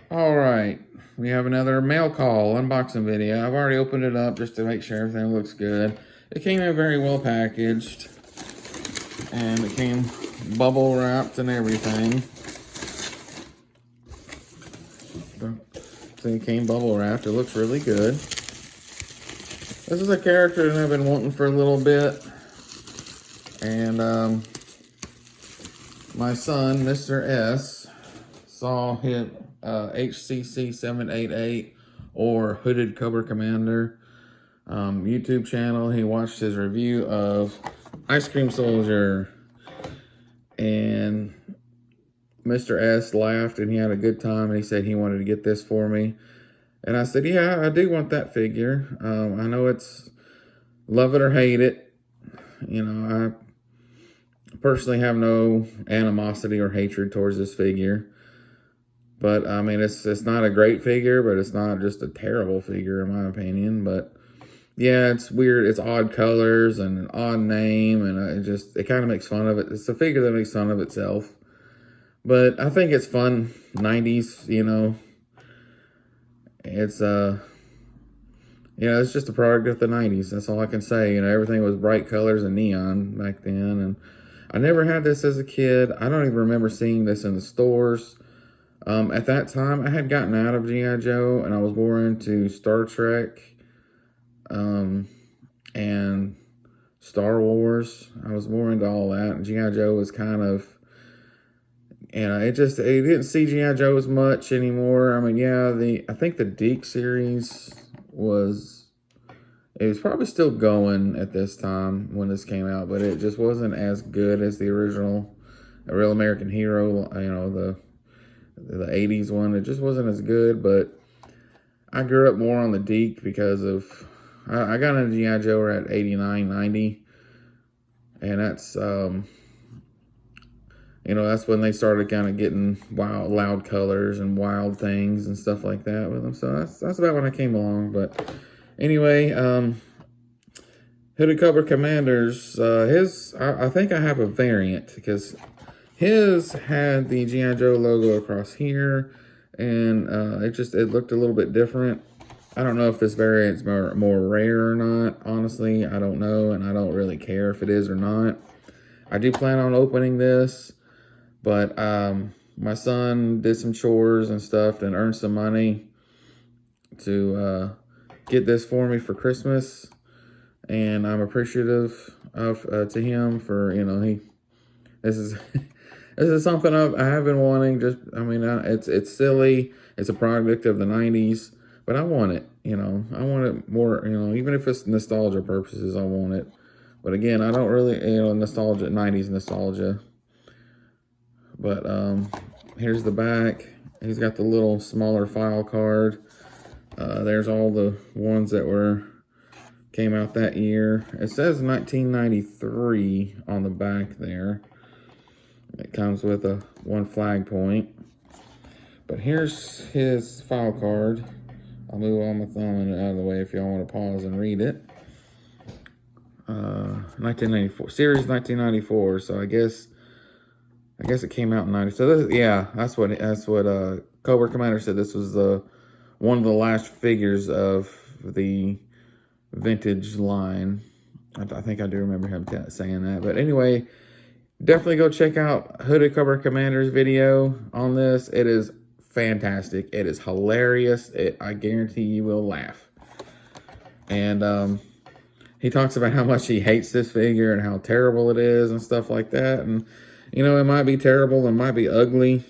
All right, we have another mail call unboxing video. I've already opened it up just to make sure everything looks good. It came in very well packaged, and it came bubble wrapped and everything. So it came bubble wrapped. It looks really good. This is a character that I've been wanting for a little bit, and my son, Mr. S, saw hit HCC 788 or Hooded Cobra Commander YouTube channel. He watched his review of Ice Cream Soldier, and Mr. S laughed and he had a good time, and he said he wanted to get this for me. And I said, yeah, I do want that figure. I know it's love it or hate it. You know, I personally have no animosity or hatred towards this figure. But, I mean, it's not a great figure, but it's not just a terrible figure, in my opinion. But, yeah, it's weird. It's odd colors and an odd name, and it kind of makes fun of it. It's a figure that makes fun of itself. But I think it's fun. 90s, you know. It's, yeah, it's just a product of the 90s. That's all I can say. You know, everything was bright colors and neon back then. And I never had this as a kid. I don't even remember seeing this in the stores. At that time, I had gotten out of G.I. Joe, and I was more into Star Trek and Star Wars. I was more into all that. And G.I. Joe was kind of, you know, it didn't see G.I. Joe as much anymore. I mean, yeah, I think the Deke series was probably still going at this time when this came out, but it just wasn't as good as the original A Real American Hero, you know, the 80s one. It just wasn't as good, but I grew up more on the Deke because of, I got into G.I. Joe at 89, 90, and that's, you know, that's when they started kind of getting wild, loud colors and wild things and stuff like that with them. So that's about when I came along. But anyway, Hooded Cobra Commanders, I think I have a variant because his had the G.I. Joe logo across here, and it looked a little bit different. I don't know if this variant's more rare or not. Honestly, I don't know, and I don't really care if it is or not. I do plan on opening this, but my son did some chores and stuff and earned some money to get this for me for Christmas, and I'm appreciative of to him for, you know, this is this is something I have been wanting. Just, I mean, it's silly. It's a product of the 90s, but I want it. You know, I want it more. You know, even if it's nostalgia purposes, I want it. But again, I don't really, you know, 90s nostalgia. But here's the back. He's got the little smaller file card. There's all the ones that came out that year. It says 1993 on the back there. It comes with one flag point. But here's his file card. I'll move all my thumb out of the way if y'all want to pause and read it. 1994, series 1994. So I guess it came out in 90. So that's what Cobra Commander said. This was one of the last figures of the vintage line. I think I do remember him saying that. But anyway, definitely go check out Hooded Cobra Commander's video on this. It is fantastic. It is hilarious. I guarantee you will laugh. And he talks about how much he hates this figure and how terrible it is and stuff like that. And, you know, it might be terrible. It might be ugly.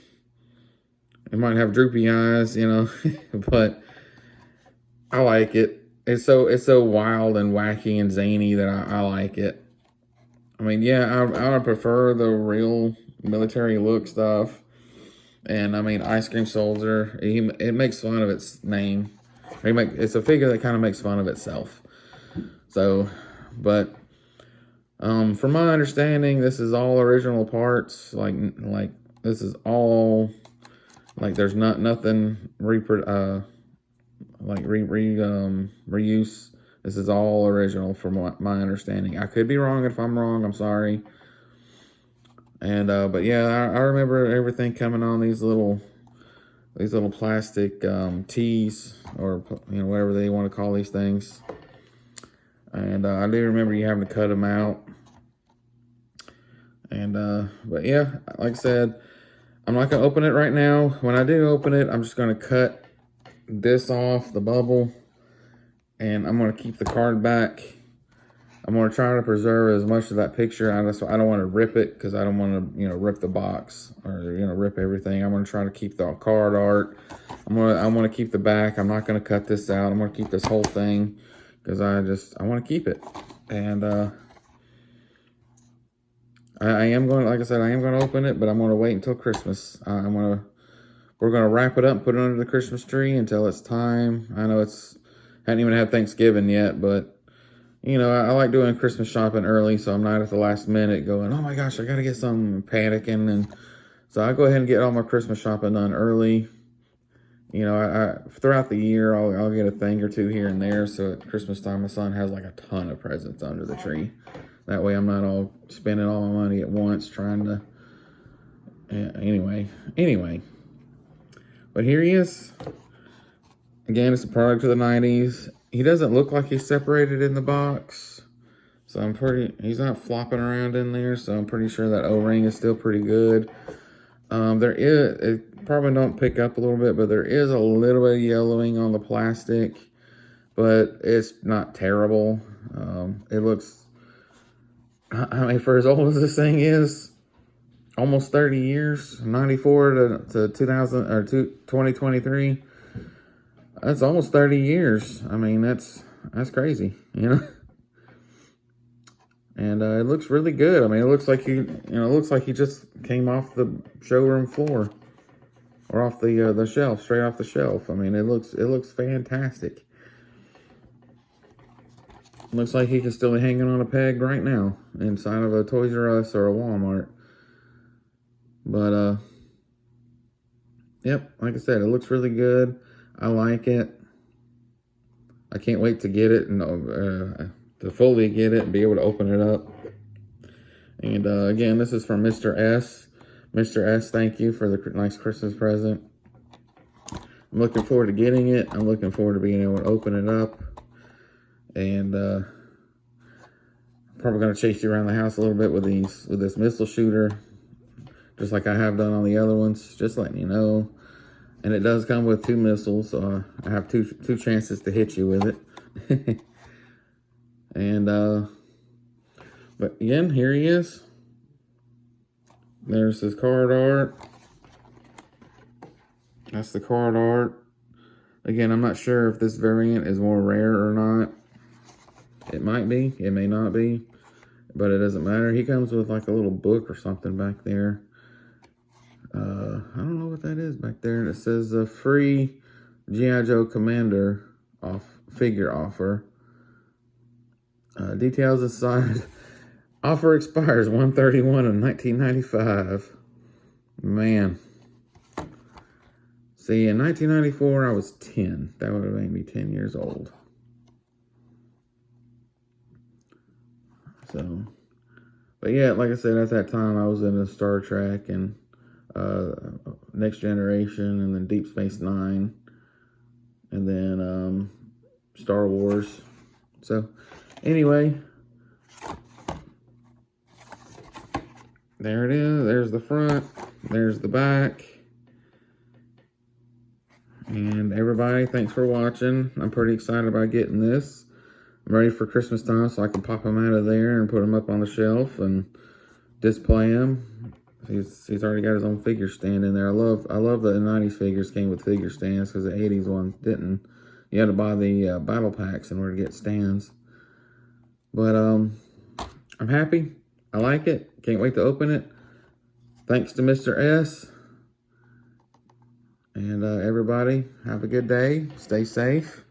It might have droopy eyes, you know. But I like it. It's so wild and wacky and zany that I like it. I mean, yeah, I would prefer the real military look stuff. And, I mean, Ice Cream Soldier, it makes fun of its name. It's a figure that kind of makes fun of itself. So, but from my understanding, this is all original parts. Like this is all, like, there's nothing reuse. This is all original from my understanding. I could be wrong. If I'm wrong, I'm sorry. And but yeah, I remember everything coming on these little these little plastic tees, or whatever they want to call these things. And I do remember you having to cut them out. And but yeah, like I said, I'm not gonna open it right now. When I do open it, I'm just gonna cut this off, the bubble, and I'm gonna keep the card back. I'm gonna try to preserve as much of that picture. I don't want to rip it, because I don't want to rip the box, or rip everything. I'm gonna try to keep the card art. I'm gonna keep the back. I'm not gonna cut this out. I'm gonna keep this whole thing, because I want to keep it. And I am going, like I said, I am going to open it, but I'm going to wait until Christmas. We're going to wrap it up and put it under the Christmas tree until it's time. I know hadn't even had Thanksgiving yet, but I like doing Christmas shopping early, so I'm not at the last minute going, oh my gosh, I got to get some, panicking. And so I go ahead and get all my Christmas shopping done early. I throughout the year, I'll get a thing or two here and there. So at Christmas time, my son has like a ton of presents under the tree. That way I'm not all spending all my money at once trying to, anyway. But here he is. Again, it's a product of the 90s. He doesn't look like he's separated in the box. So he's not flopping around in there. So I'm pretty sure that O-ring is still pretty good. It probably don't pick up a little bit, but there is a little bit of yellowing on the plastic. But it's not terrible. It looks, for as old as this thing is, almost 30 years, 94 to 2000 or 2023. That's almost 30 years. I mean, that's crazy, And it looks really good. I mean, it looks like he just came off the showroom floor, or off the shelf, straight off the shelf. I mean, it looks fantastic. Looks like he can still be hanging on a peg right now inside of a Toys R Us or a Walmart. But, yep, like I said, it looks really good. I like it. I can't wait to get it and to fully get it and be able to open it up. And, again, this is from Mr. S. Mr. S, thank you for the nice Christmas present. I'm looking forward to getting it. I'm looking forward to being able to open it up. And probably going to chase you around the house a little bit with this missile shooter, just like I have done on the other ones, just letting you know. And it does come with 2 missiles, so I have two chances to hit you with it. And but again, here he is. There's his card art. That's the card art. Again, I'm not sure if this variant is more rare or not. It might be, it may not be, but it doesn't matter. He comes with like a little book or something back there. I don't know what that is back there. And it says a free G.I. Joe Commander figure offer. Details aside, offer expires 1/31 of 1995. Man. See, in 1994, I was 10. That would have made me 10 years old. So, but yeah, like I said, at that time, I was into Star Trek and Next Generation, and then Deep Space Nine, and then Star Wars. So, anyway, there it is. There's the front. There's the back. And everybody, thanks for watching. I'm pretty excited about getting this. I'm ready for Christmas time, so I can pop them out of there and put them up on the shelf and display them. He's already got his own figure stand in there. I love that the 90s figures came with figure stands, because the 80s ones didn't. You had to buy the battle packs in order to get stands. But I'm happy. I like it. Can't wait to open it. Thanks to Mr. S. And everybody, have a good day. Stay safe.